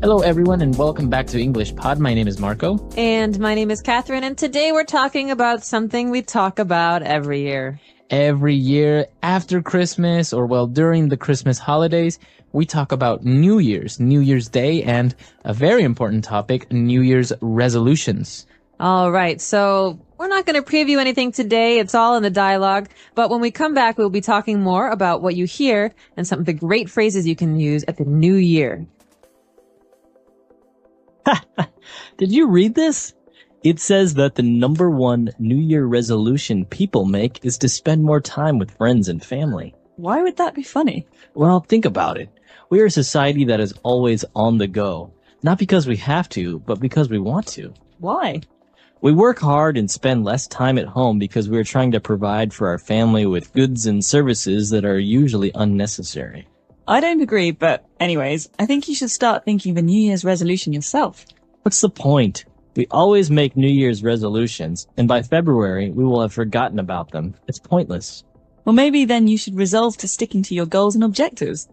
Hello, everyone, and welcome back to English Pod. My name is Marco. And my name is Catherine, and today we're talking about something we talk about every year. Every year after Christmas, or well, during the Christmas holidays, we talk about New Year's Day, and a very important topic, New Year's resolutions. All right, so we're not going to preview anything today. It's all in the dialogue. But when we come back, we'll be talking more about what you hear and some of the great phrases you can use at the New Year. Did you read this? It says that the number one New Year resolution people make is to spend more time with friends and family. Why would that be funny? Well, think about it. We are a society that is always on the go. Not because we have to, but because we want to. Why? We work hard and spend less time at home because we are trying to provide for our family with goods and services that are usually unnecessary. I don't agree, but anyways, I think you should start thinking of a New Year's resolution yourself. What's the point? We always make New Year's resolutions, and by February, we will have forgotten about them. It's pointless. Well, maybe then you should resolve to sticking to your goals and objectives.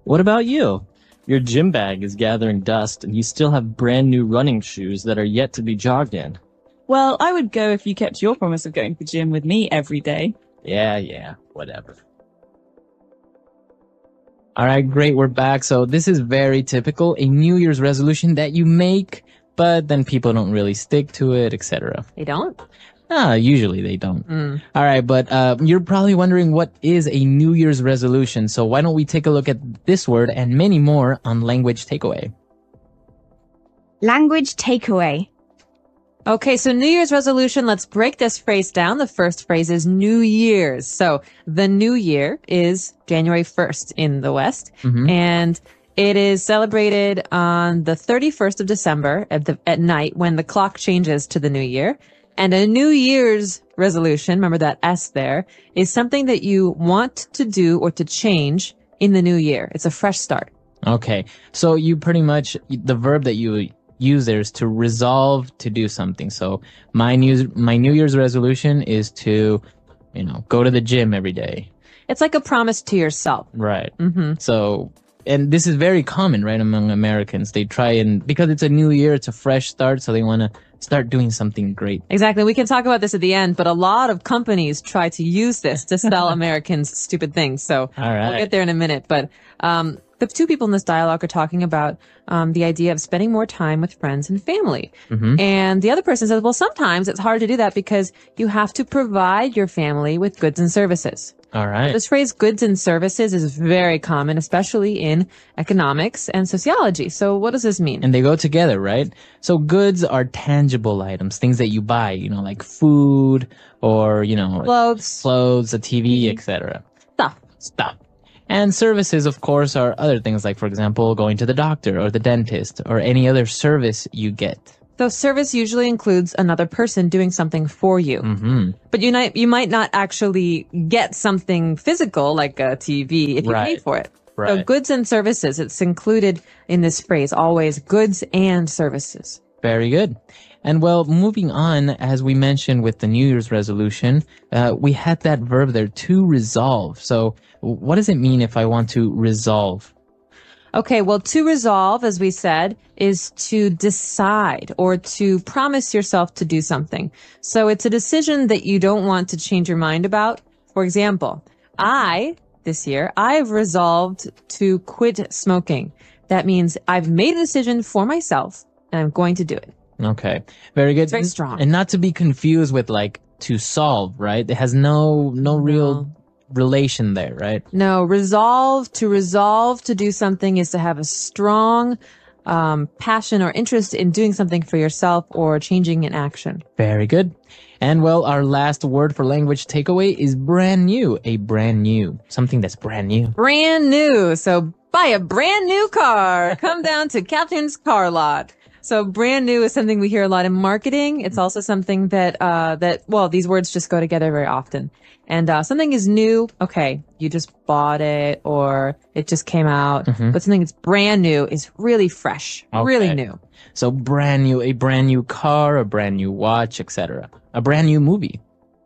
What about you? Your gym bag is gathering dust, and you still have brand new running shoes that are yet to be jogged in. Well, I would go if you kept your promise of going to the gym with me every day. Yeah, whatever. All right, great. We're back. So this is very typical, a New Year's resolution that you make, but then people don't really stick to it, etc. They don't? Usually they don't. All right, but you're probably wondering what is a New Year's resolution. So why don't we take a look at this word and many more on Language Takeaway. Language takeaway. Okay, so New Year's resolution, let's break this phrase down. The first phrase is New Year's. So the New Year is January 1st in the West, and it is celebrated on the 31st of December at night when the clock changes to the New Year. And a New Year's resolution, remember that S there, is something that you want to do or to change in the new year. It's a fresh start. Okay, so you pretty much, the verb that you use there is to resolve to do something. So my New Year's resolution is to, go to the gym every day. It's like a promise to yourself. Right. So, and this is very common, right, among Americans. They try because it's a new year, it's a fresh start, so they want to start doing something great. Exactly. We can talk about this at the end, but a lot of companies try to use this to sell Americans stupid things. So all right. We'll get there in a minute. But the two people in this dialogue are talking about the idea of spending more time with friends and family. And the other person says, well, sometimes it's hard to do that because you have to provide your family with goods and services. All right. This phrase goods and services is very common, especially in economics and sociology. So what does this mean? And they go together, right? So goods are tangible items, things that you buy, like food or, clothes, a TV, etc. Stuff. And services, of course, are other things like, for example, going to the doctor or the dentist or any other service you get. So service usually includes another person doing something for you. But you might not actually get something physical like a TV if you pay for it. Right. So goods and services, it's included in this phrase, always goods and services. Very good. And well, moving on, as we mentioned with the New Year's resolution, we had that verb there, to resolve. So what does it mean if I want to resolve? Okay, well, to resolve, as we said, is to decide or to promise yourself to do something. So it's a decision that you don't want to change your mind about. For example, this year, I've resolved to quit smoking. That means I've made a decision for myself and I'm going to do it. Okay, very good. It's very strong. And not to be confused with to solve, right? It has no real relation there, right? No, resolve to do something is to have a strong passion or interest in doing something for yourself or changing an action. Very good. And well, our last word for language takeaway is brand new. Something that's brand new. Brand new. So buy a brand new car. Come down to Captain's Car Lot. So brand new is something we hear a lot in marketing. It's also something that these words just go together very often. And something is new. Okay, you just bought it or it just came out. But something that's brand new is really fresh, really new. So brand new, a brand new car, a brand new watch, etc. A brand new movie.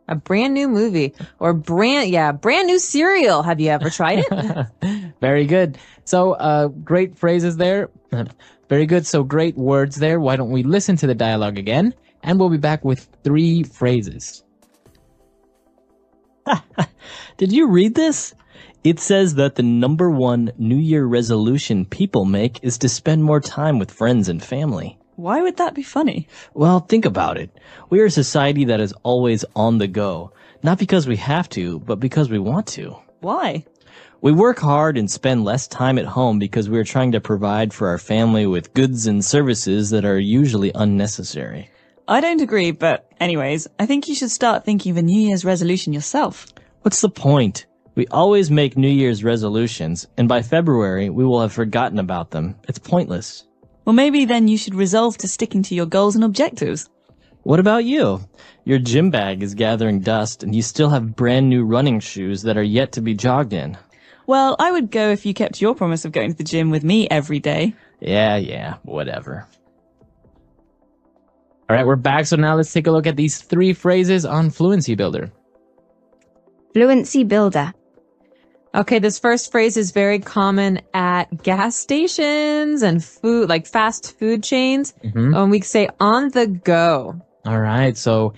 a brand new movie, or brand new cereal. Have you ever tried it? Very good. So, great phrases there. Very good. So great words there. Why don't we listen to the dialogue again? And we'll be back with 3 phrases. Did you read this? It says that the number 1 New Year resolution people make is to spend more time with friends and family. Why would that be funny? Well, think about it. We are a society that is always on the go. Not because we have to, but because we want to. Why? We work hard and spend less time at home because we are trying to provide for our family with goods and services that are usually unnecessary. I don't agree, but anyways, I think you should start thinking of a New Year's resolution yourself. What's the point? We always make New Year's resolutions, and by February, we will have forgotten about them. It's pointless. Well, maybe then you should resolve to sticking to your goals and objectives. What about you? Your gym bag is gathering dust, and you still have brand new running shoes that are yet to be jogged in. Well, I would go if you kept your promise of going to the gym with me every day. Yeah, whatever. All right, we're back. So now let's take a look at these 3 phrases on Fluency Builder. Fluency Builder. Okay, this first phrase is very common at gas stations and food, like fast food chains. We say on the go. All right. So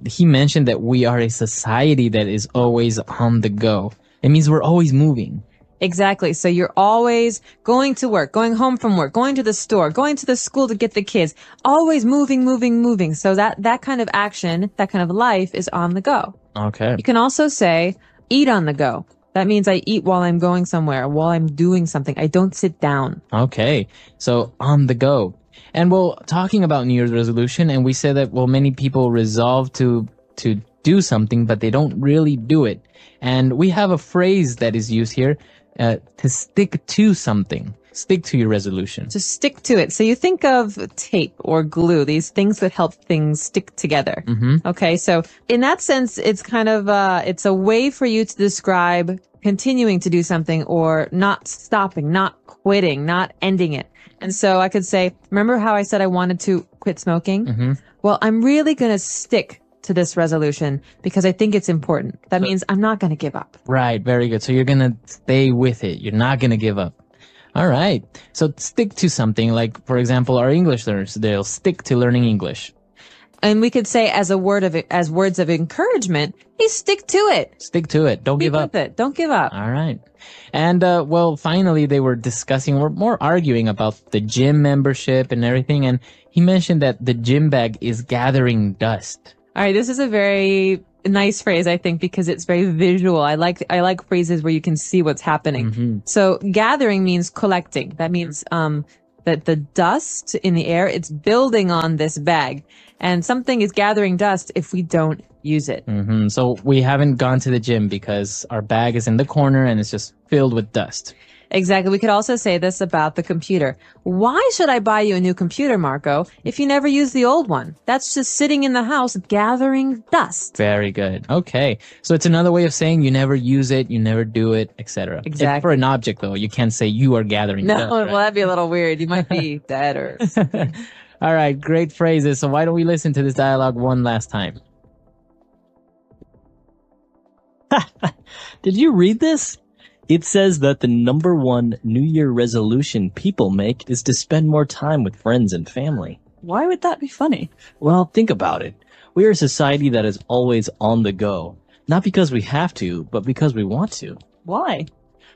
he mentioned that we are a society that is always on the go. It means we're always moving. Exactly. So you're always going to work, going home from work, going to the store, going to the school to get the kids, always moving. So that kind of action, that kind of life is on the go. Okay. You can also say eat on the go. That means I eat while I'm going somewhere, while I'm doing something. I don't sit down. Okay. So on the go. And well, talking about New Year's resolution, and we said that, well, many people resolve to do something, but they don't really do it. And we have a phrase that is used here, to stick to something. Stick to your resolution. To stick to it. So you think of tape or glue, these things that help things stick together. Okay. So in that sense, it's kind of, it's a way for you to describe continuing to do something or not stopping, not quitting, not ending it. And so I could say, remember how I said I wanted to quit smoking? Well, I'm really going to stick to this resolution because I think it's important. That means I'm not going to give up. Right. Very good. So you're going to stay with it. You're not going to give up. All right. So stick to something, like, for example, our English learners, they'll stick to learning English. And we could say as words of encouragement, hey, stick to it. Stick to it. Don't give up. With it. Don't give up. All right. And, well, finally they were more arguing about the gym membership and everything. And he mentioned that the gym bag is gathering dust. All right. This is a very nice phrase, I think, because it's very visual. I like phrases where you can see what's happening. So gathering means collecting. That means, that the dust in the air, it's building on this bag, and something is gathering dust if we don't use it. So we haven't gone to the gym because our bag is in the corner and it's just filled with dust. Exactly. We could also say this about the computer. Why should I buy you a new computer, Marco, if you never use the old one? That's just sitting in the house gathering dust. Very good. Okay. So it's another way of saying you never use it, you never do it, etc. Exactly. For an object, though, you can't say you are gathering dust. No, well, that'd be a little weird. You might be dead or something. All right. Great phrases. So why don't we listen to this dialogue one last time? Did you read this? It says that the number 1 New Year resolution people make is to spend more time with friends and family. Why would that be funny? Well, think about it. We are a society that is always on the go. Not because we have to, but because we want to. Why?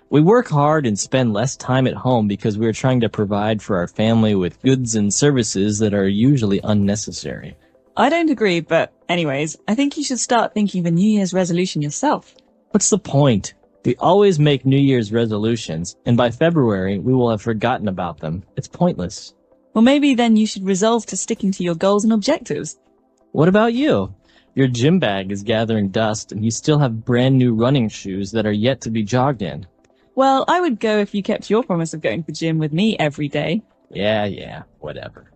We work hard and spend less time at home because we are trying to provide for our family with goods and services that are usually unnecessary. I don't agree, but anyways, I think you should start thinking of a New Year's resolution yourself. What's the point? We always make New Year's resolutions, and by February, we will have forgotten about them. It's pointless. Well, maybe then you should resolve to sticking to your goals and objectives. What about you? Your gym bag is gathering dust, and you still have brand new running shoes that are yet to be jogged in. Well, I would go if you kept your promise of going to the gym with me every day. Yeah, whatever.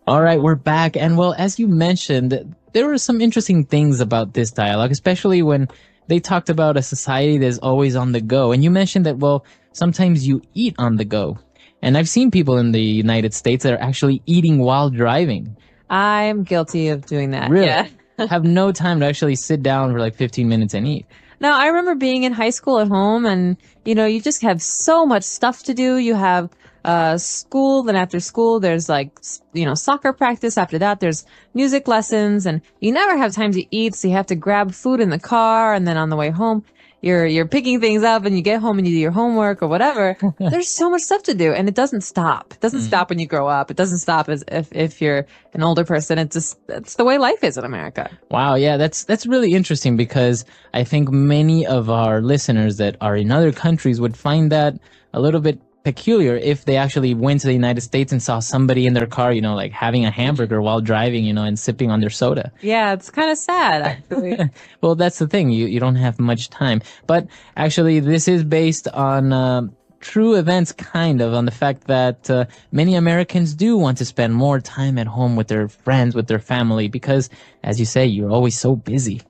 All right, we're back. And well, as you mentioned, there were some interesting things about this dialogue, especially when they talked about a society that's always on the go. And you mentioned that, well, sometimes you eat on the go. And I've seen people in the United States that are actually eating while driving. I'm guilty of doing that. Really? Yeah. have no time to actually sit down for like 15 minutes and eat. Now, I remember being in high school at home and, you just have so much stuff to do. You have school, then after school, there's like, soccer practice. After that, there's music lessons and you never have time to eat. So you have to grab food in the car. And then on the way home, you're picking things up and you get home and you do your homework or whatever. There's so much stuff to do and it doesn't stop. It doesn't stop when you grow up. It doesn't stop as if you're an older person. It's the way life is in America. Wow. Yeah. That's really interesting because I think many of our listeners that are in other countries would find that a little bit peculiar if they actually went to the United States and saw somebody in their car, like having a hamburger while driving, and sipping on their soda. Yeah, it's kind of sad, actually. Well, that's the thing. You don't have much time. But actually, this is based on true events, kind of, on the fact that many Americans do want to spend more time at home with their friends, with their family, because, as you say, you're always so busy.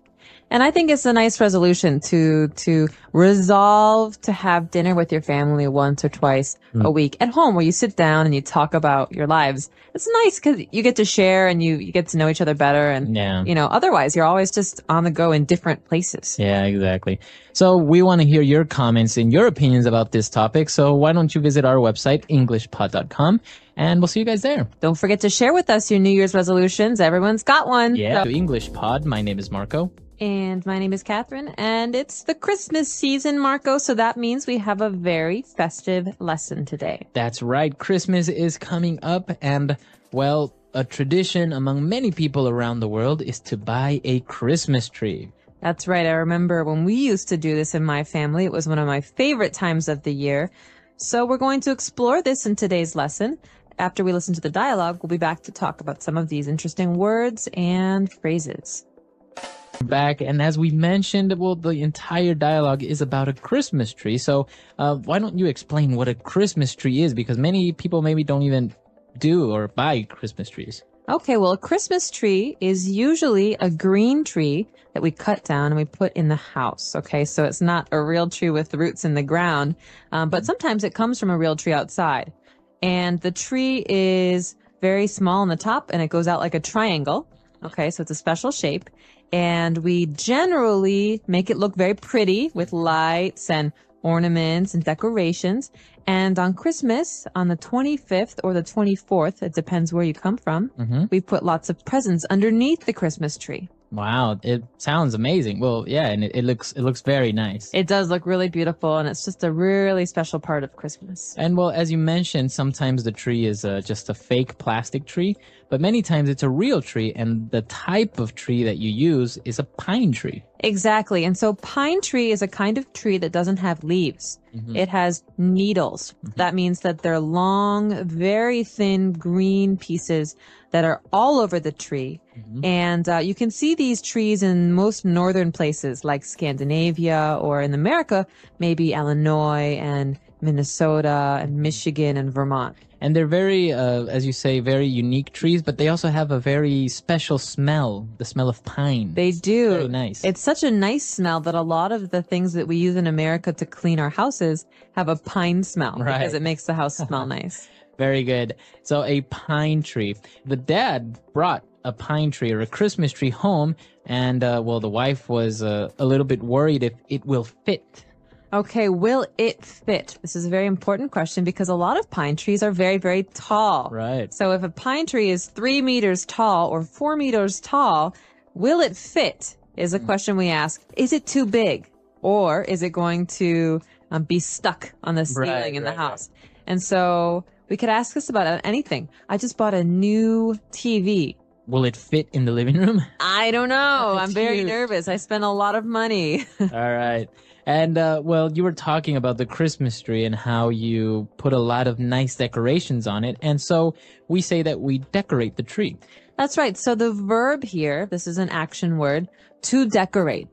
And I think it's a nice resolution to resolve to have dinner with your family once or twice a week at home where you sit down and you talk about your lives. It's nice because you get to share and you get to know each other better. And, otherwise you're always just on the go in different places. Yeah, exactly. So we want to hear your comments and your opinions about this topic. So why don't you visit our website, englishpod.com, and we'll see you guys there. Don't forget to share with us your New Year's resolutions. Everyone's got one. Yeah. So, English Pod. My name is Marco. And my name is Catherine, and it's the Christmas season, Marco, so that means we have a very festive lesson today. That's right. Christmas is coming up, and, well, a tradition among many people around the world is to buy a Christmas tree. That's right. I remember when we used to do this in my family. It was one of my favorite times of the year. So we're going to explore this in today's lesson. After we listen to the dialogue, we'll be back to talk about some of these interesting words and phrases. Back, and as we mentioned, well, the entire dialogue is about a Christmas tree. So why don't you explain what a Christmas tree is? Because many people maybe don't even do or buy Christmas trees. Okay, well, a Christmas tree is usually a green tree that we cut down and we put in the house. Okay, so it's not a real tree with roots in the ground, but sometimes it comes from a real tree outside. And the tree is very small on the top and it goes out like a triangle. Okay, so it's a special shape. And we generally make it look very pretty with lights and ornaments and decorations. And on Christmas, on the 25th or the 24th, it depends where you come from, we put lots of presents underneath the Christmas tree. Wow, it sounds amazing. Well, yeah, and it looks very nice. It does look really beautiful, and it's just a really special part of Christmas. And well, as you mentioned, sometimes the tree is just a fake plastic tree, but many times it's a real tree, and the type of tree that you use is a pine tree. Exactly. And so pine tree is a kind of tree that doesn't have leaves. It has needles. That means that they're long, very thin green pieces that are all over the tree. And you can see these trees in most northern places like Scandinavia, or in America, maybe Illinois and Minnesota and Michigan and Vermont. And they're very, as you say, very unique trees, but they also have a very special smell, the smell of pine. They do. It's very nice. It's such a nice smell that a lot of the things that we use in America to clean our houses have a pine smell, right, because it makes the house smell nice. Very good. So a pine tree. The dad brought a pine tree or a Christmas tree home, and, well, the wife was a little bit worried if it will fit. Okay, will it fit? This is a very important question because a lot of pine trees are very, very tall. Right. So if a pine tree is 3 meters tall or 4 meters tall, will it fit is a question we ask. Is it too big? Or is it going to be stuck on the ceiling in the house? Right. And so we could ask this about anything. I just bought a new TV. Will it fit in the living room? I don't know. I'm very nervous. I spent a lot of money. All right. And, well, you were talking about the Christmas tree and how you put a lot of nice decorations on it. And so we say that we decorate the tree. That's right. So the verb here, this is an action word, to decorate.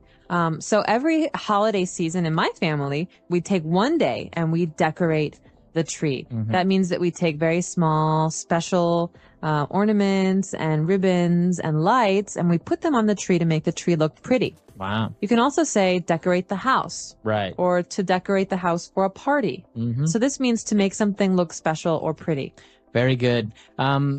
So every holiday season in my family, we take one day and we decorate the tree. That means that we take very small, special ornaments and ribbons and lights, and we put them on the tree to make the tree look pretty. Wow. You can also say decorate the house. Right. Or to decorate the house for a party. So this means to make something look special or pretty. Very good.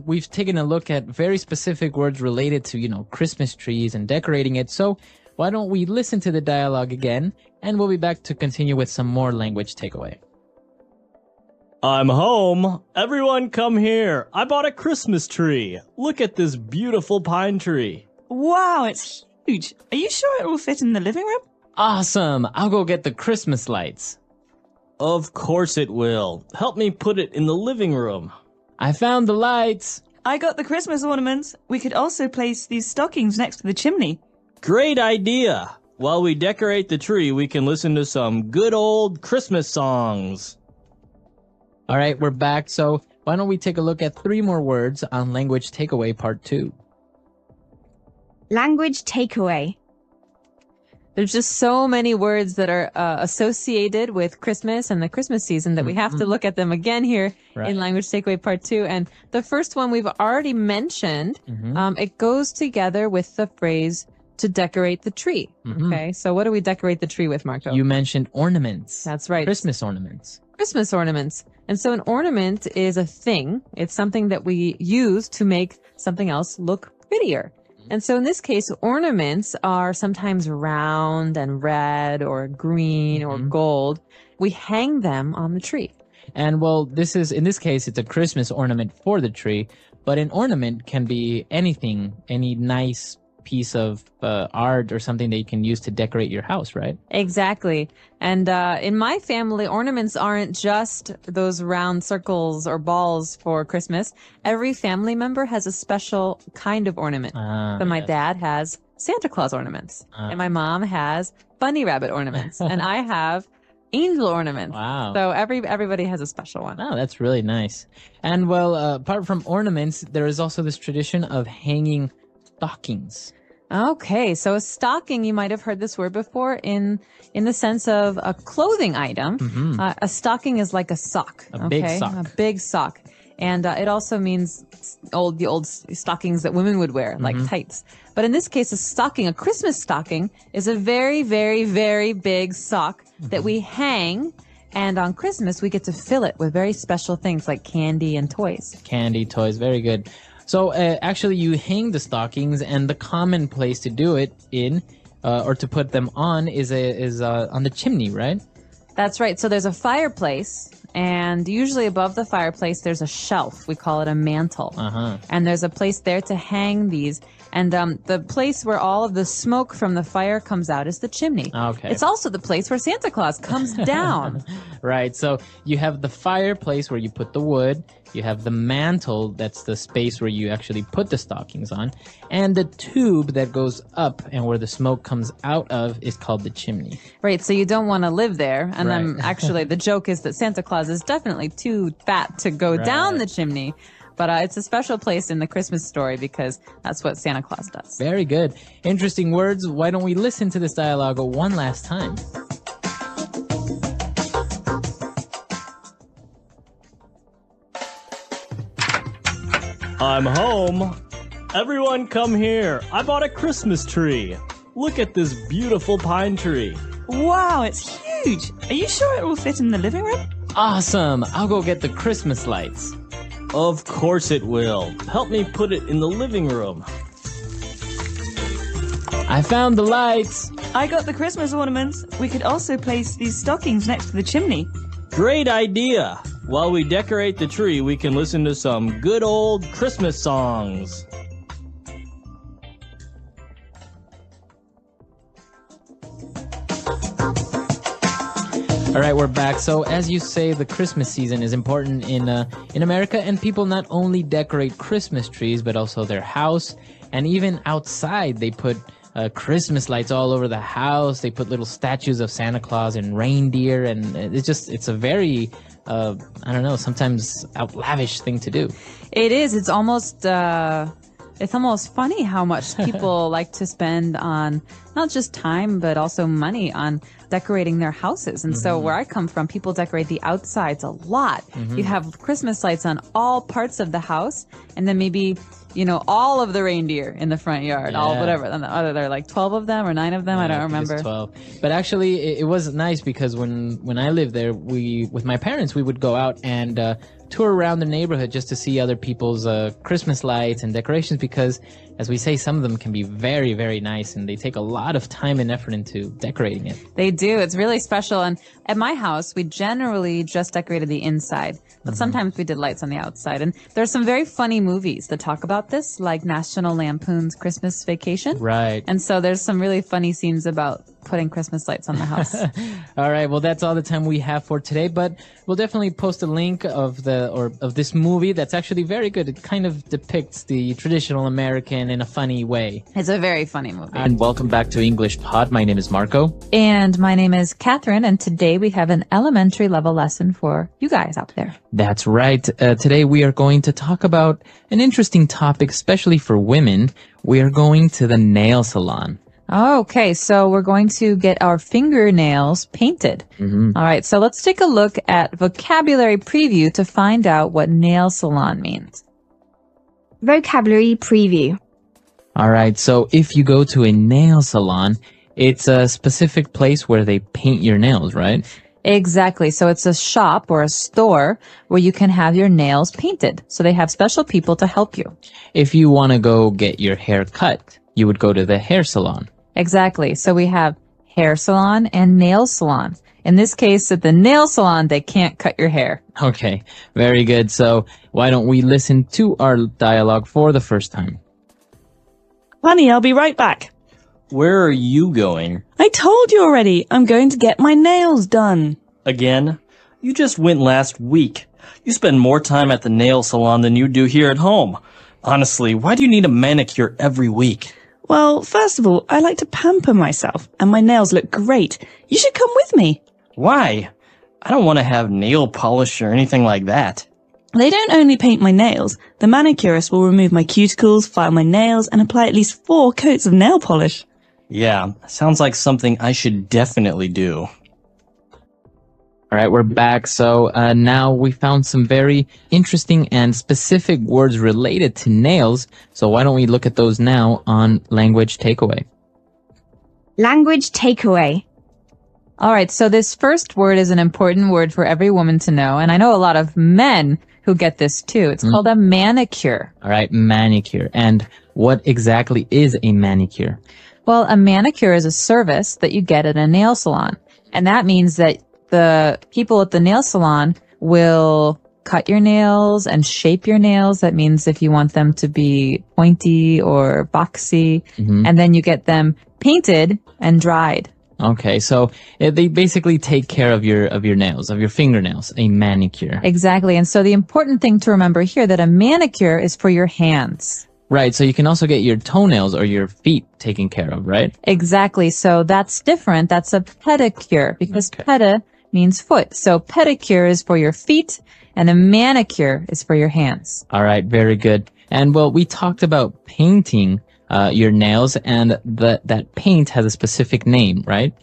We've taken a look at very specific words related to, Christmas trees and decorating it. So why don't we listen to the dialogue again, and we'll be back to continue with some more language takeaway. I'm home. Everyone come here. I bought a Christmas tree. Look at this beautiful pine tree. Wow, it's huge. Are you sure it will fit in the living room? Awesome. I'll go get the Christmas lights. Of course it will. Help me put it in the living room. I found the lights. I got the Christmas ornaments. We could also place these stockings next to the chimney. Great idea. While we decorate the tree, we can listen to some good old Christmas songs. All right, we're back. So why don't we take a look at 3 more words on Language Takeaway Part 2. Language takeaway. There's just so many words that are associated with Christmas and the Christmas season that we have to look at them again here in Language Takeaway Part 2. And the first one we've already mentioned. It goes together with the phrase to decorate the tree. Okay, so what do we decorate the tree with, Marco? You mentioned ornaments. That's right. Christmas ornaments. Christmas ornaments. And so an ornament is a thing. It's something that we use to make something else look prettier. And so in this case, ornaments are sometimes round and red or green or gold. We hang them on the tree. And well, in this case, it's a Christmas ornament for the tree, but an ornament can be anything, any nice piece of art or something that you can use to decorate your house, right? Exactly. And in my family, ornaments aren't just those round circles or balls for Christmas. Every family member has a special kind of ornament. So my dad has Santa Claus ornaments, and my mom has bunny rabbit ornaments, and I have angel ornaments. Wow. So everybody has a special one. Oh, that's really nice. And well, apart from ornaments, there is also this tradition of hanging stockings. Okay, so a stocking, you might have heard this word before in the sense of a clothing item. A stocking is like a sock. A big sock. A big sock. And it also means the old stockings that women would wear, like tights. But in this case, a Christmas stocking, is a very, very, very big sock that we hang. And on Christmas, we get to fill it with very special things like candy and toys. Candy, toys, very good. So actually, you hang the stockings, and the common place to do it in, or to put them on, is on the chimney, right? That's right. So there's a fireplace, and usually above the fireplace, there's a shelf. We call it a mantle. And there's a place there to hang these. And the place where all of the smoke from the fire comes out is the chimney. Okay. It's also the place where Santa Claus comes down. Right. So you have the fireplace where you put the wood. You have the mantle, that's the space where you actually put the stockings on. And the tube that goes up and where the smoke comes out of is called the chimney. Right, so you don't want to live there. And then actually the joke is that Santa Claus is definitely too fat to go down the chimney. But it's a special place in the Christmas story because that's what Santa Claus does. Very good. Interesting words. Why don't we listen to this dialogue one last time? I'm home. Everyone come here. I bought a Christmas tree. Look at this beautiful pine tree. Wow, it's huge. Are you sure it will fit in the living room? Awesome. I'll go get the Christmas lights. Of course it will. Help me put it in the living room. I found the lights. I got the Christmas ornaments. We could also place these stockings next to the chimney. Great idea. While we decorate the tree, we can listen to some good old Christmas songs. All right, we're back. So as you say, the Christmas season is important in America, and people not only decorate Christmas trees, but also their house, and even outside they put Christmas lights all over the house. They put little statues of Santa Claus and reindeer, and it's a very, I don't know, sometimes lavish thing to do. It is. It's almost funny how much people like to spend on not just time, but also money on decorating their houses. And so where I come from, people decorate the outsides a lot. You have Christmas lights on all parts of the house, and then maybe, all of the reindeer in the front yard, all whatever. Are there like 12 of them or 9 of them? I don't remember. It's 12. But actually, it was nice because when I lived there, with my parents, we would go out and tour around the neighborhood just to see other people's Christmas lights and decorations because, as we say, some of them can be very, very nice and they take a lot of time and effort into decorating it. They do. It's really special. And at my house, we generally just decorated the inside, but sometimes we did lights on the outside. And there's some very funny movies that talk about this, like National Lampoon's Christmas Vacation. Right. And so there's some really funny scenes about putting Christmas lights on the house. All right. Well, that's all the time we have for today, but we'll definitely post a link of this movie that's actually very good. It kind of depicts the traditional American in a funny way. It's a very funny movie. And welcome back to English Pod. My name is Marco. And my name is Catherine, and today we have an elementary level lesson for you guys out there. That's right. Today we are going to talk about an interesting topic, especially for women. We are going to the nail salon. Okay, so we're going to get our fingernails painted. All right, so let's take a look at vocabulary preview to find out what nail salon means. Vocabulary preview. All right, so if you go to a nail salon, it's a specific place where they paint your nails, right? Exactly. So it's a shop or a store where you can have your nails painted. So they have special people to help you. If you want to go get your hair cut, you would go to the hair salon. Exactly. So we have hair salon and nail salon. In this case, at the nail salon, they can't cut your hair. Okay, very good. So why don't we listen to our dialogue for the first time? Honey, I'll be right back. Where are you going? I told you already. I'm going to get my nails done. Again? You just went last week. You spend more time at the nail salon than you do here at home. Honestly, why do you need a manicure every week? Well, first of all, I like to pamper myself, and my nails look great. You should come with me. Why? I don't want to have nail polish or anything like that. They don't only paint my nails. The manicurist will remove my cuticles, file my nails, and apply at least 4 coats of nail polish. Yeah, sounds like something I should definitely do. All right, we're back. So now we found some very interesting and specific words related to nails. So why don't we look at those now on Language Takeaway? Language takeaway. All right. So this first word is an important word for every woman to know. And I know a lot of men who get this too. It's called a manicure. All right, manicure. And what exactly is a manicure? Well, a manicure is a service that you get at a nail salon. And that means that the people at the nail salon will cut your nails and shape your nails. That means if you want them to be pointy or boxy, and then you get them painted and dried. Okay, so they basically take care of your nails, of your fingernails, a manicure. Exactly. And so the important thing to remember here that a manicure is for your hands. Right, so you can also get your toenails or your feet taken care of, right? Exactly. So that's different. That's a pedicure because pedi means foot. So pedicure is for your feet and a manicure is for your hands. All right, very good. And well, we talked about painting your nails, and that paint has a specific name, right?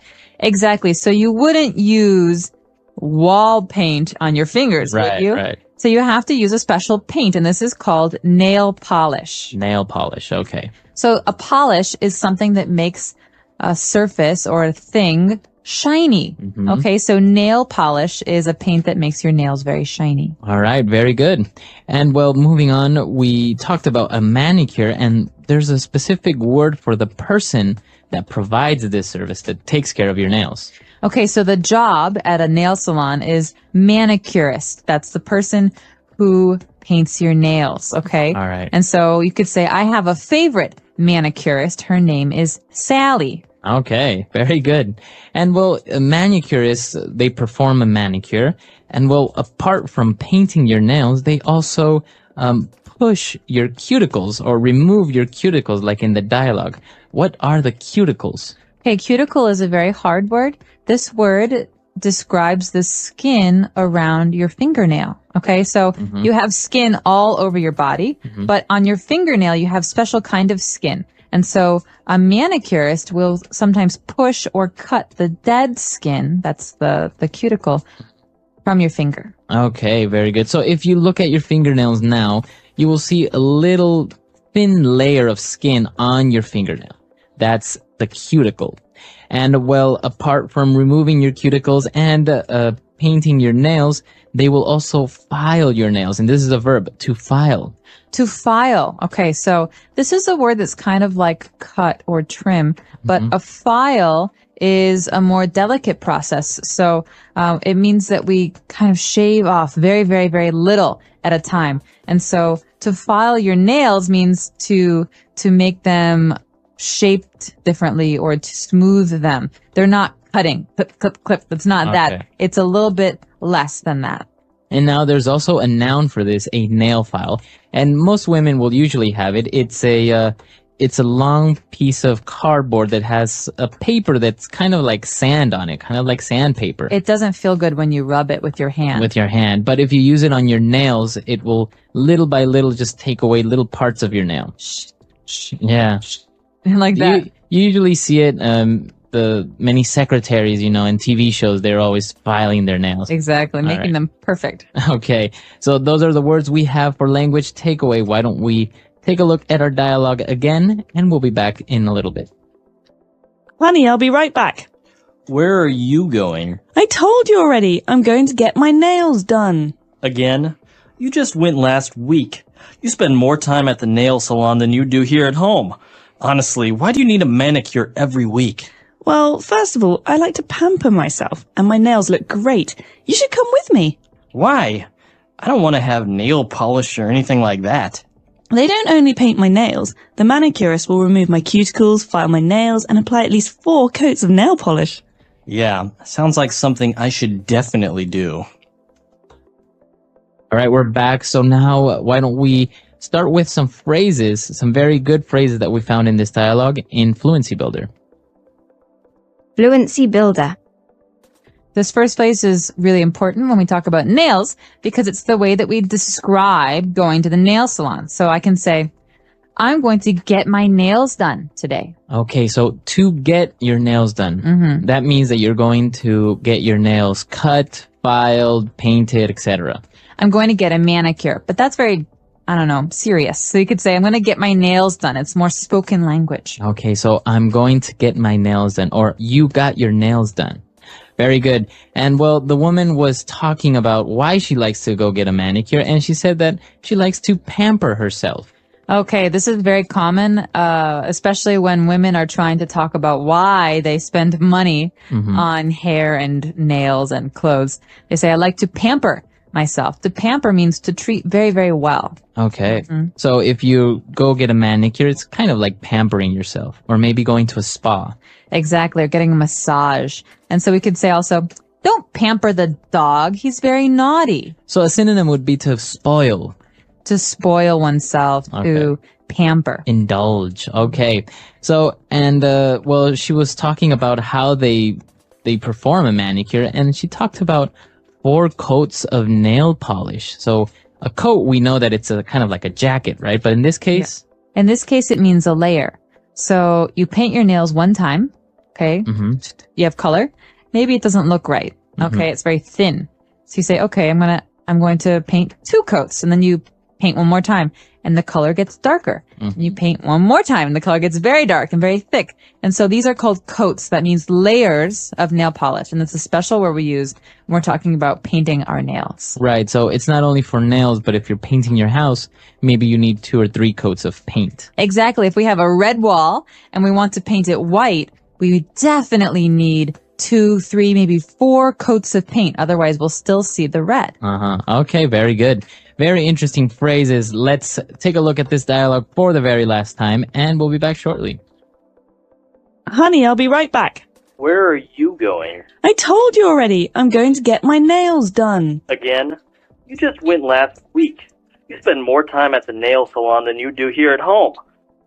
Exactly. So you wouldn't use wall paint on your fingers, would you? Right. So you have to use a special paint, and this is called nail polish. Nail polish, okay. So a polish is something that makes a surface or a thing shiny. Okay, so nail polish is a paint that makes your nails very shiny. All right, very good. And well, moving on, we talked about a manicure, and there's a specific word for the person that provides this service, that takes care of your nails. Okay, so the job at a nail salon is manicurist. That's the person who paints your nails, okay? All right. And so you could say, I have a favorite manicurist. Her name is Sally. Okay, very good. And well, manicurists, they perform a manicure. And well, apart from painting your nails, they also push your cuticles or remove your cuticles, like in the dialogue. What are the cuticles? Okay, cuticle is a very hard word. This word describes the skin around your fingernail. Okay, so you have skin all over your body, but on your fingernail, you have special kind of skin. And so a manicurist will sometimes push or cut the dead skin, that's the cuticle, from your finger. Okay, very good. So if you look at your fingernails now, you will see a little thin layer of skin on your fingernail. That's the cuticle. And well, apart from removing your cuticles and painting your nails, they will also file your nails. And this is a verb, to file. To file. Okay, so this is a word that's kind of like cut or trim, but a file is a more delicate process. So it means that we kind of shave off very, very, very little at a time. And so to file your nails means to make them shaped differently or to smooth them. They're not cutting, clip, clip, clip. It's not that. It's a little bit less than that. And now there's also a noun for this, a nail file. And most women will usually have it. It's a long piece of cardboard that has a paper that's kind of like sand on it, kind of like sandpaper. It doesn't feel good when you rub it with your hand. With your hand. But if you use it on your nails, it will little by little just take away little parts of your nail. Yeah. Like that. You usually see it, the many secretaries, in TV shows, they're always filing their nails. Exactly, making them perfect. Okay, so those are the words we have for language takeaway. Why don't we take a look at our dialogue again, and we'll be back in a little bit. Honey, I'll be right back. Where are you going? I told you already. I'm going to get my nails done. Again? You just went last week. You spend more time at the nail salon than you do here at home. Honestly, why do you need a manicure every week? Well, first of all, I like to pamper myself, and my nails look great. You should come with me. Why? I don't want to have nail polish or anything like that. They don't only paint my nails. The manicurist will remove my cuticles, file my nails, and apply at least 4 coats of nail polish. Yeah, sounds like something I should definitely do. All right, we're back. So now why don't we start with some phrases, some very good phrases that we found in this dialogue in Fluency Builder. Fluency Builder. This first phrase is really important when we talk about nails because it's the way that we describe going to the nail salon. So I can say, I'm going to get my nails done today. Okay, so to get your nails done, that means that you're going to get your nails cut, filed, painted, etc. I'm going to get a manicure, but that's very, serious. So you could say, I'm going to get my nails done. It's more spoken language. Okay, so I'm going to get my nails done, or you got your nails done. Very good. And well, the woman was talking about why she likes to go get a manicure, and she said that she likes to pamper herself. Okay, this is very common, especially when women are trying to talk about why they spend money on hair and nails and clothes. They say, I like to pamper myself. To pamper means to treat very, very well. Okay. So if you go get a manicure, it's kind of like pampering yourself, or maybe going to a spa. Exactly, or getting a massage. And so we could say also, don't pamper the dog. He's very naughty. So a synonym would be to spoil. To spoil oneself, to pamper. Indulge. Okay. So, and, well, she was talking about how they perform a manicure, and she talked about 4 coats of nail polish. So a coat, we know that it's a kind of like a jacket, right? But in this case? Yeah. In this case, it means a layer. So you paint your nails one time, okay? You have color. Maybe it doesn't look right. Okay, it's very thin. So you say, okay, I'm going to paint 2 coats, and then you paint one more time, and the color gets darker. And you paint one more time, and the color gets very dark and very thick. And so these are called coats. That means layers of nail polish, and it's a special word we use when we're talking about painting our nails. Right, so it's not only for nails, but if you're painting your house, maybe you need 2 or 3 coats of paint. Exactly. If we have a red wall and we want to paint it white, we definitely need 2, 3, maybe 4 coats of paint. Otherwise, we'll still see the red. Okay, very good. Very interesting phrases. Let's take a look at this dialogue for the very last time, and we'll be back shortly. Honey, I'll be right back. Where are you going? I told you already. I'm going to get my nails done. Again? You just went last week. You spend more time at the nail salon than you do here at home.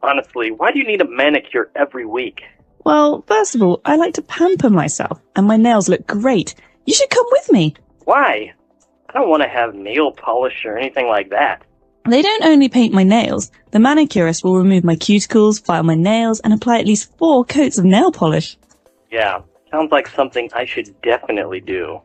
Honestly, why do you need a manicure every week? Well, first of all, I like to pamper myself, and my nails look great. You should come with me. Why? I don't want to have nail polish or anything like that. They don't only paint my nails. The manicurist will remove my cuticles, file my nails, and apply at least 4 coats of nail polish. Yeah, sounds like something I should definitely do. All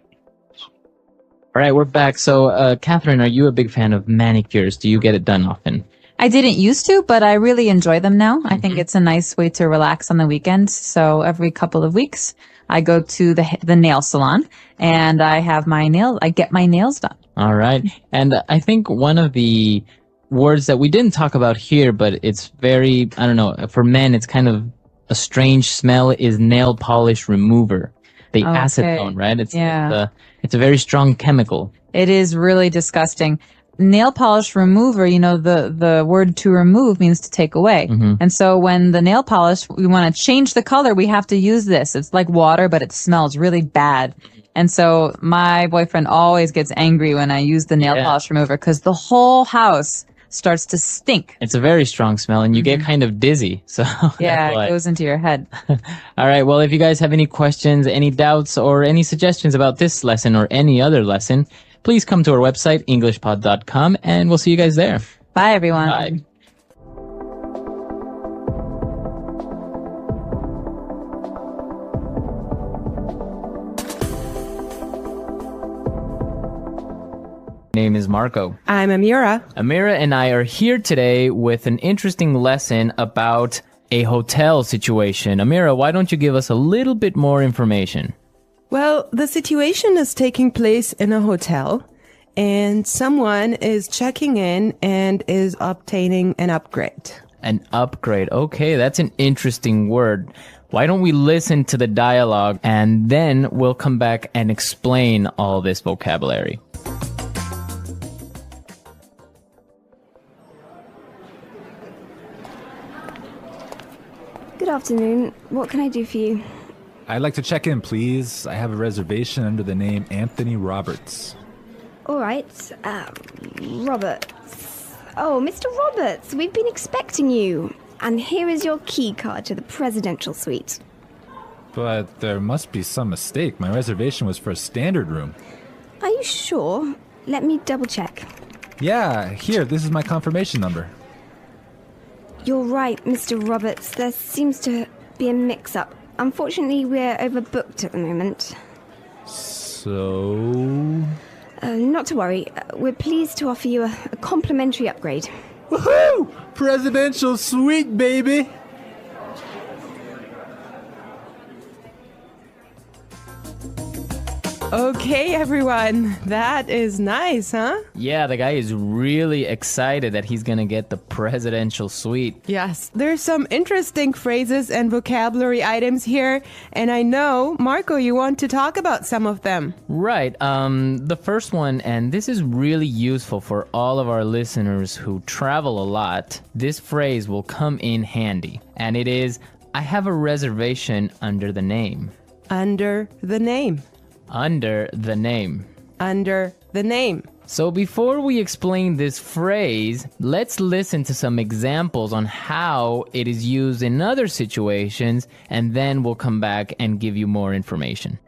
right, we're back. So, Catherine, are you a big fan of manicures? Do you get it done often? I didn't used to, but I really enjoy them now. I think it's a nice way to relax on the weekends. So every couple of weeks, I go to the nail salon and I get my nails done. All right. And I think one of the words that we didn't talk about here, but it's very, I don't know, for men, it's kind of a strange smell, is nail polish remover. The acetone, right? It's a very strong chemical. It is really disgusting. Nail polish remover, the word to remove means to take away. And so when the nail polish, we want to change the color, we have to use this. It's like water, but it smells really bad. And so my boyfriend always gets angry when I use the nail polish remover because the whole house starts to stink. It's a very strong smell and you get kind of dizzy. So it goes into your head. All right. Well, if you guys have any questions, any doubts, or any suggestions about this lesson or any other lesson, please come to our website, englishpod.com, and we'll see you guys there. Bye, everyone. Bye. Name is Marco. I'm Amira. Amira and I are here today with an interesting lesson about a hotel situation. Amira, why don't you give us a little bit more information? Well, the situation is taking place in a hotel, and someone is checking in and is obtaining an upgrade. An upgrade. Okay, that's an interesting word. Why don't we listen to the dialogue and then we'll come back and explain all this vocabulary. Good afternoon. What can I do for you? I'd like to check in, please. I have a reservation under the name Anthony Roberts. All right. Roberts. Oh, Mr. Roberts, we've been expecting you. And here is your key card to the presidential suite. But there must be some mistake. My reservation was for a standard room. Are you sure? Let me double check. Yeah, here, this is my confirmation number. You're right, Mr. Roberts. There seems to be a mix-up. Unfortunately, we're overbooked at the moment. So... Not to worry. We're pleased to offer you a complimentary upgrade. Woohoo! Presidential suite, baby! Okay, everyone. That is nice, huh? Yeah, the guy is really excited that he's gonna get the presidential suite. Yes, there's some interesting phrases and vocabulary items here, and I know, Marco, you want to talk about some of them. Right. The first one, and this is really useful for all of our listeners who travel a lot. This phrase will come in handy, and it is, I have a reservation under the name. Under the name. Under the name. Under the name. So before we explain this phrase, let's listen to some examples on how it is used in other situations, and then we'll come back and give you more information.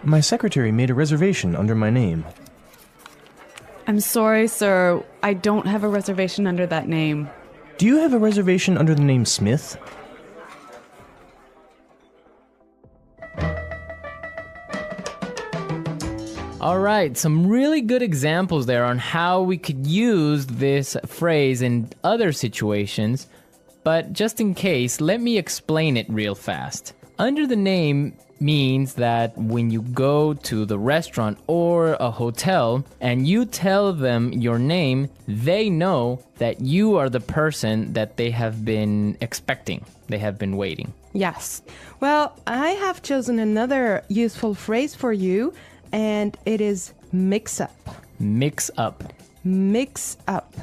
My secretary made a reservation under my name. I'm sorry, sir. I don't have a reservation under that name. Do you have a reservation under the name Smith? All right, some really good examples there on how we could use this phrase in other situations. But just in case, let me explain it real fast. Under the name means that when you go to the restaurant or a hotel and you tell them your name, they know that you are the person that they have been expecting. They have been waiting. Yes. Well, I have chosen another useful phrase for you, and it is mix up. Mix up. Mix up.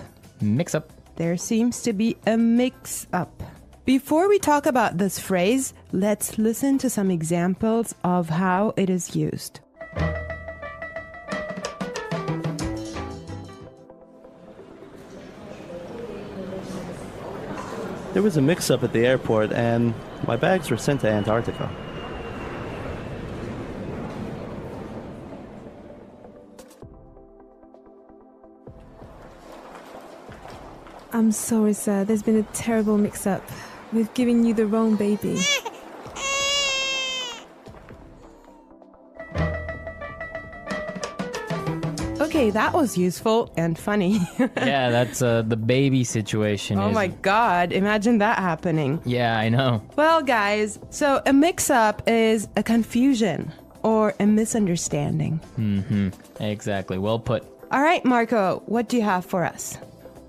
Mix up. There seems to be a mix up. Before we talk about this phrase, let's listen to some examples of how it is used. There was a mix-up at the airport and my bags were sent to Antarctica. I'm sorry, sir. There's been a terrible mix-up. We've given you the wrong baby. Okay, that was useful and funny. Yeah, that's the baby situation. Oh my God, imagine that happening. Yeah, I know. Well, guys, so a mix-up is a confusion or a misunderstanding. Exactly. Well put. All right, Marco, what do you have for us?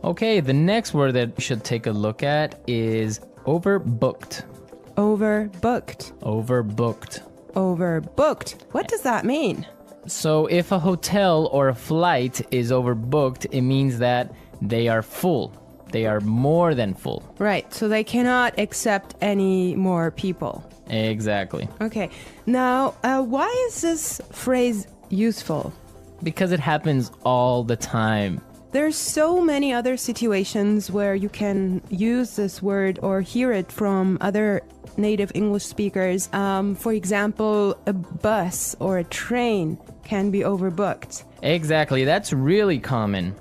Okay, the next word that we should take a look at is overbooked. Overbooked. Overbooked. Overbooked. What does that mean? So if a hotel or a flight is overbooked, it means that they are full. They are more than full. Right, so they cannot accept any more people. Exactly. Okay, now why is this phrase useful? Because it happens all the time. There's so many other situations where you can use this word or hear it from other native English speakers. For example, a bus or a train can be overbooked. Exactly, that's really common.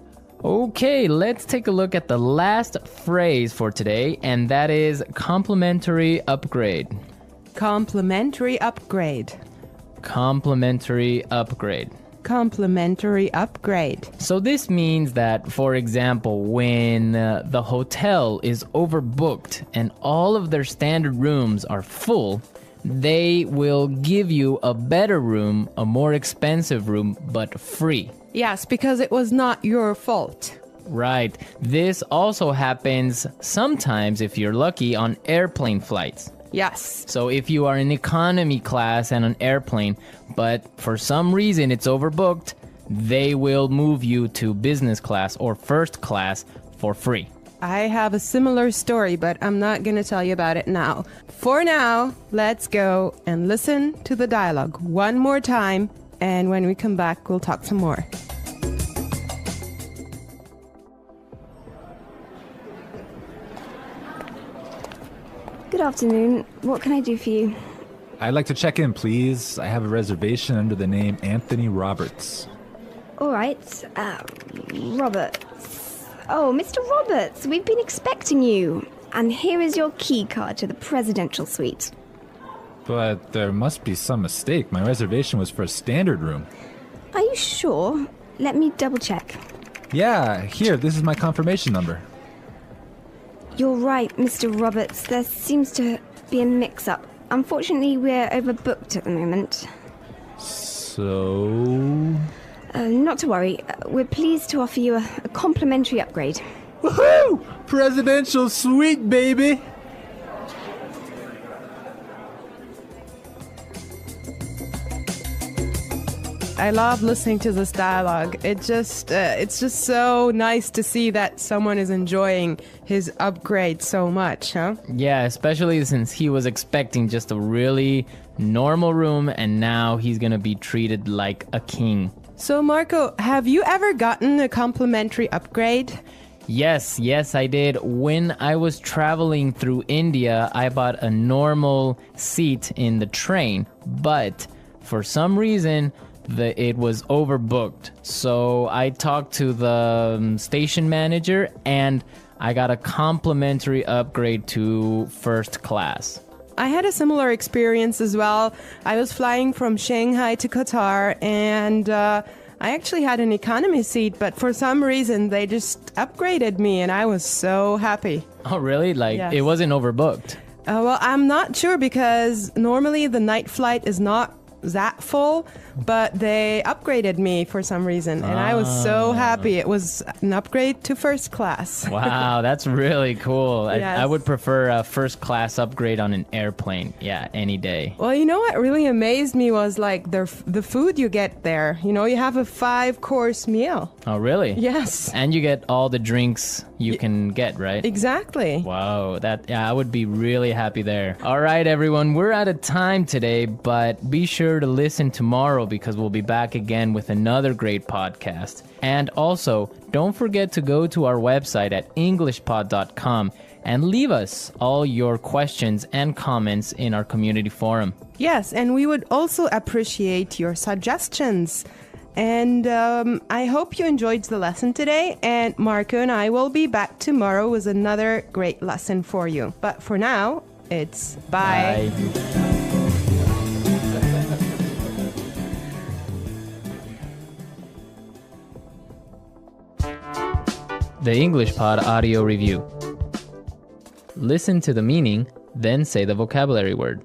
Okay, let's take a look at the last phrase for today, and that is complimentary upgrade. Complimentary upgrade. Complimentary upgrade. Complimentary upgrade. So this means that, for example, when the hotel is overbooked and all of their standard rooms are full, they will give you a better room, a more expensive room, but free. Yes, because it was not your fault. Right. This also happens sometimes, if you're lucky, on airplane flights. Yes. So if you are in economy class and an airplane, but for some reason it's overbooked, they will move you to business class or first class for free. I have a similar story, but I'm not going to tell you about it now. For now, let's go and listen to the dialogue one more time, and when we come back, we'll talk some more. Good afternoon. What can I do for you? I'd like to check in, please. I have a reservation under the name Anthony Roberts. All right. Roberts. Oh, Mr. Roberts, we've been expecting you. And here is your key card to the presidential suite. But there must be some mistake. My reservation was for a standard room. Are you sure? Let me double check. Yeah, here, this is my confirmation number. You're right, Mr. Roberts. There seems to be a mix-up. Unfortunately, we're overbooked at the moment. So... Not to worry. We're pleased to offer you a complimentary upgrade. Woohoo! Presidential suite, baby! I love listening to this dialogue. It's just so nice to see that someone is enjoying his upgrade so much, huh? Yeah, especially since he was expecting just a really normal room and now he's gonna be treated like a king. So Marco, have you ever gotten a complimentary upgrade? Yes, I did. When I was traveling through India, I bought a normal seat in the train, but for some reason, it was overbooked. So I talked to the station manager and I got a complimentary upgrade to first class. I had a similar experience as well. I was flying from Shanghai to Qatar and I actually had an economy seat, but for some reason they just upgraded me and I was so happy. Oh, really? Yes. It wasn't overbooked? Well, I'm not sure because normally the night flight is not that full, but they upgraded me for some reason and I was so happy. It was an upgrade to first class. Wow, that's really cool. Yes. I would prefer a first class upgrade on an airplane. Yeah, any day. Well, you know what really amazed me was like the food you get there. You know, you have a 5-course meal. Oh, really? Yes. And you get all the drinks you can get, right? Exactly. Wow, I would be really happy there. All right, everyone, we're out of time today, but be sure to listen tomorrow because we'll be back again with another great podcast. And also, don't forget to go to our website at englishpod.com and leave us all your questions and comments in our community forum. Yes, and we would also appreciate your suggestions. And I hope you enjoyed the lesson today. And Marco and I will be back tomorrow with another great lesson for you. But for now, it's bye. Bye. The English Pod audio review. Listen to the meaning, then say the vocabulary word.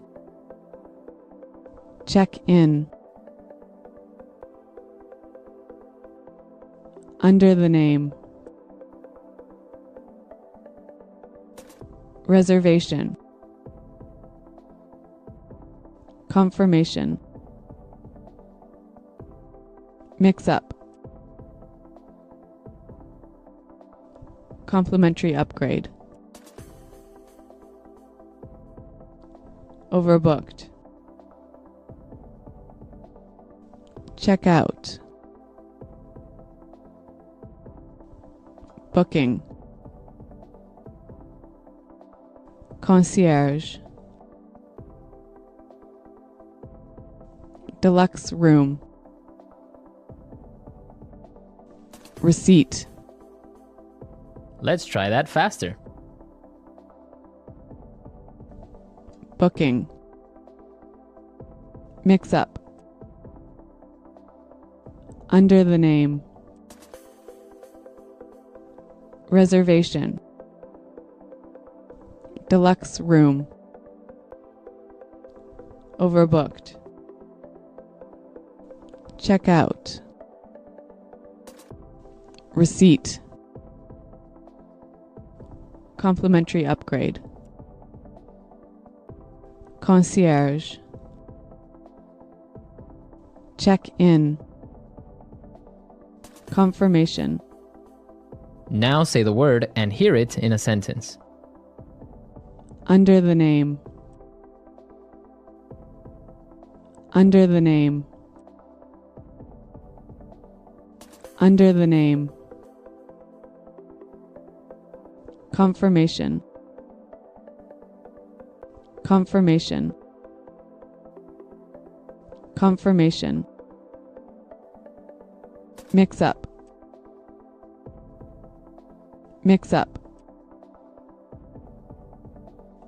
Check in. Under the name. Reservation. Confirmation. Mix up. Complimentary upgrade. Overbooked. Check out. Booking. Concierge. Deluxe room. Receipt. Let's try that faster. Booking. Mix up. Under the name. Reservation. Deluxe room. Overbooked. Check out. Receipt. Complimentary upgrade. Concierge. Check in. Confirmation. Now say the word and hear it in a sentence. Under the name. Under the name. Under the name. Confirmation. Confirmation. Confirmation. Mix up. Mix up.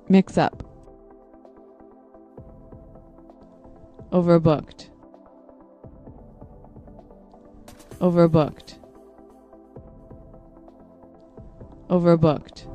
Mix up. Overbooked. Overbooked. Overbooked.